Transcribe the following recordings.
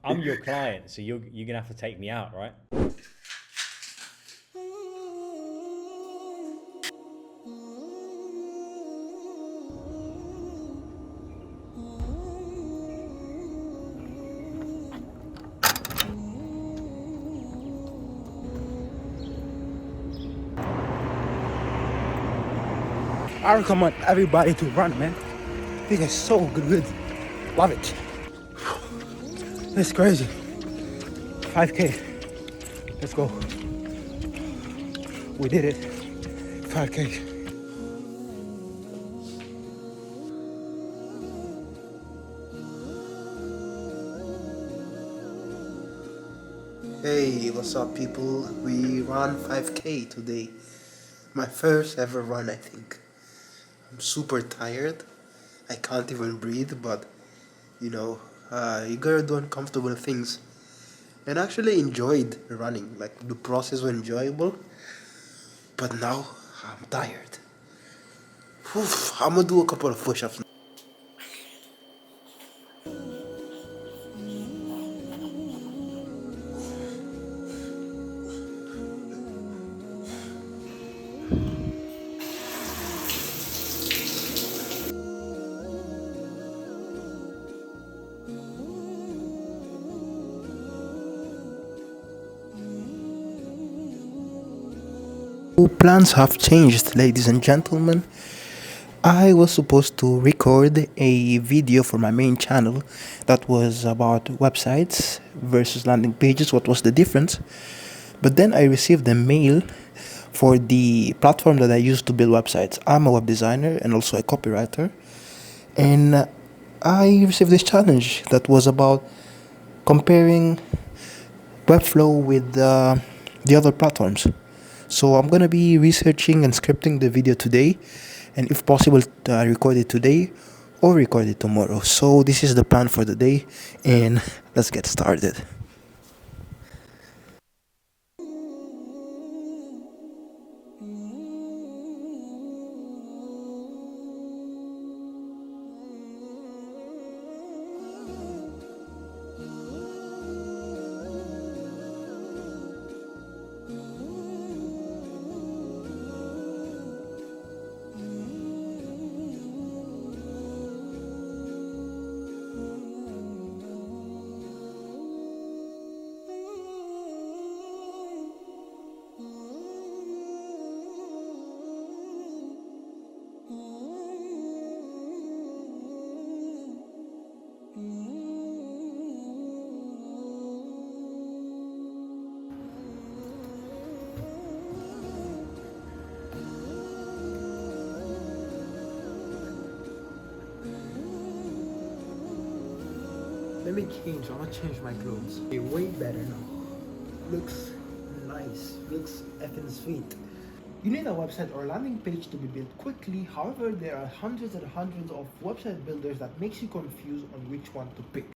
I'm your client, so you're gonna have to take me out, right? I recommend everybody to run, man. This is so good. Love it. It's crazy. 5K. Let's go. We did it. 5K. Hey, what's up, people? We ran 5K today. My first ever run, I think. I'm super tired. I can't even breathe, but you know, you gotta do uncomfortable things. And I actually enjoyed running. Like, the process was enjoyable, but now I'm tired. Oof, I'm gonna do a couple of push ups. Plans have changed, ladies and gentlemen. I was supposed to record a video for my main channel that was about websites versus landing pages, what was the difference. But then I received a mail for the platform that I use to build websites. I'm a web designer and also a copywriter. And I received this challenge that was about comparing Webflow with the other platforms. So I'm gonna be researching and scripting the video today, and if possible, record it today or record it tomorrow. So this is the plan for the day, and let's get started. Let me change. I want to change my clothes. Okay, way better now. Looks nice. Looks effing sweet. You need a website or landing page to be built quickly. However, there are hundreds and hundreds of website builders that makes you confused on which one to pick.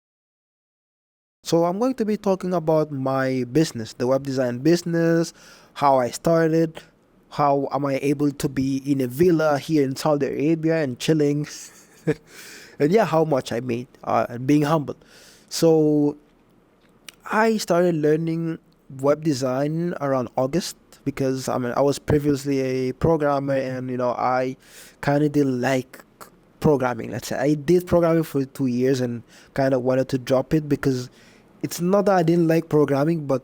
So I'm going to be talking about my business, the web design business, how I started, how am I able to be in a villa here in Saudi Arabia and chilling, and yeah, how much I made, and being humble. So I started learning web design around August because I was previously a programmer, and I kind of didn't like programming. Let's say I did programming for 2 years and kind of wanted to drop it because it's not that I didn't like programming, but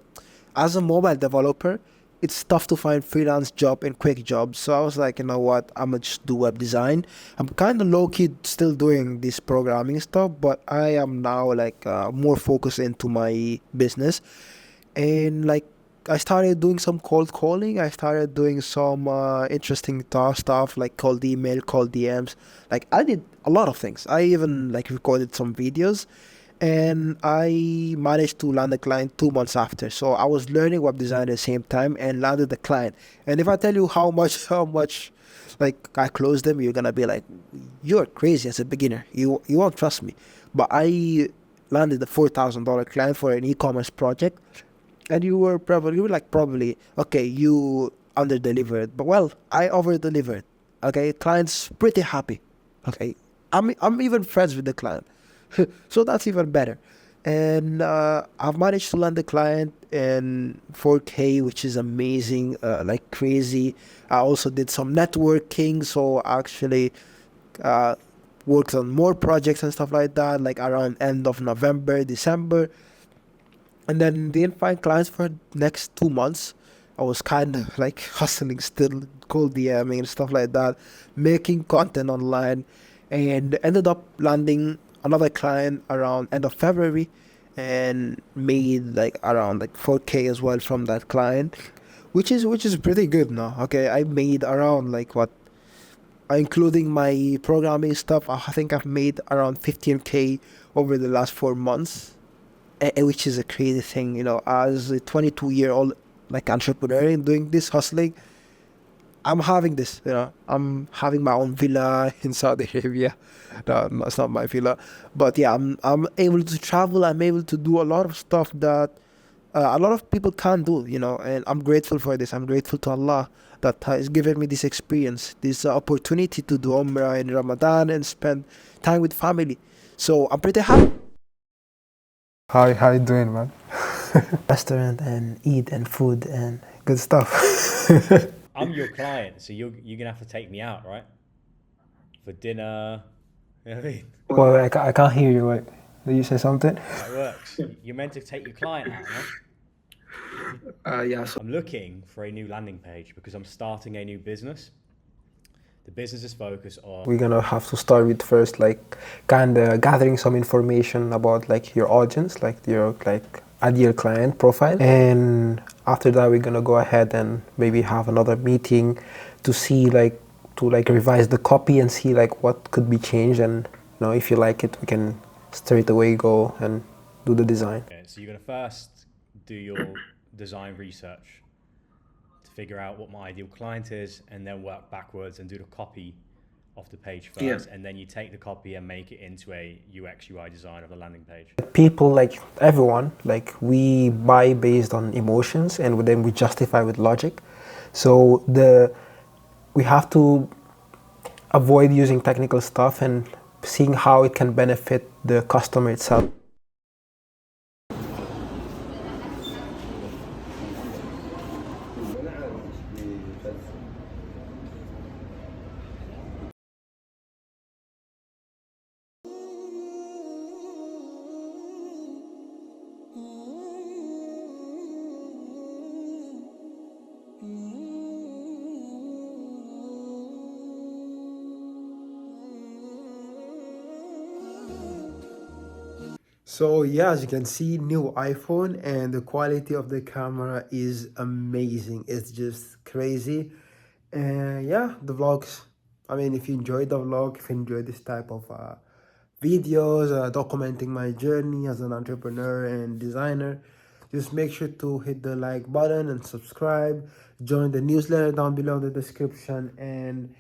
as a mobile developer, it's tough to find freelance job and quick jobs. So I was like, you know what, I'm gonna just do web design. I'm kind of low key still doing this programming stuff, but I am now like more focused into my business. And like, I started doing some cold calling. I started doing some interesting stuff like cold email, cold DMs. Like, I did a lot of things. I even like recorded some videos, and I managed to land a client 2 months after. So I was learning web design at the same time and landed the client. And if I tell you how much like I closed them, you're gonna be like, you're crazy as a beginner. You won't trust me. But I landed a $4,000 client for an e-commerce project, and you were like probably okay, you under delivered, but well, I over delivered. Okay, client's pretty happy. Okay, I'm even friends with the client. So that's even better. and I've managed to land the client in 4K, which is amazing, like crazy. I also did some networking, so I actually uh, worked on more projects and stuff like that, like around end of November, December, and then didn't find clients for next 2 months. I was kind of like hustling still, cold DMing and stuff like that, making content online, and ended up landing another client around end of February, and made like around like 4K as well from that client, which is pretty good now. Okay, I made around like what, including my programming stuff, I think I've made around 15K over the last 4 months, which is a crazy thing, as a 22-year-old like entrepreneur and doing this hustling. I'm having this, I'm having my own villa in Saudi Arabia. No, it's not my villa, but yeah, I'm able to travel. I'm able to do a lot of stuff that a lot of people can't do, and I'm grateful for this. I'm grateful to Allah that has given me this experience, this opportunity to do Umrah in Ramadan and spend time with family. So I'm pretty happy. How you doing, man? Restaurant and eat and food and good stuff. I'm your client, so you're gonna have to take me out, right? For dinner. You know what I mean? Well, I can't hear you. Wait, did you say something? That works. You're meant to take your client out, no? Yeah, so I'm looking for a new landing page because I'm starting a new business. The business is focused on We're gonna have to start with first, like, kind of gathering some information about like your audience, like your like ideal client profile, and after that we're gonna go ahead and maybe have another meeting to see like to like revise the copy and see like what could be changed, and if you like it, we can straight away go and do the design. Okay, so you're going to first do your design research to figure out what my ideal client is, and then work backwards and do the copy of the page first, and then you take the copy and make it into a UX UI design of the landing page. People, like everyone, like we buy based on emotions, and then we justify with logic. So we have to avoid using technical stuff and seeing how it can benefit the customer itself. So yeah, as you can see, new iPhone, and the quality of the camera is amazing. It's just crazy. And yeah, the vlogs. I mean, if you enjoyed the vlog, if you enjoyed this type of videos documenting my journey as an entrepreneur and designer, just make sure to hit the like button and subscribe. Join the newsletter down below in the description, and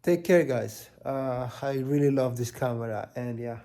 take care, guys. I really love this camera, and yeah.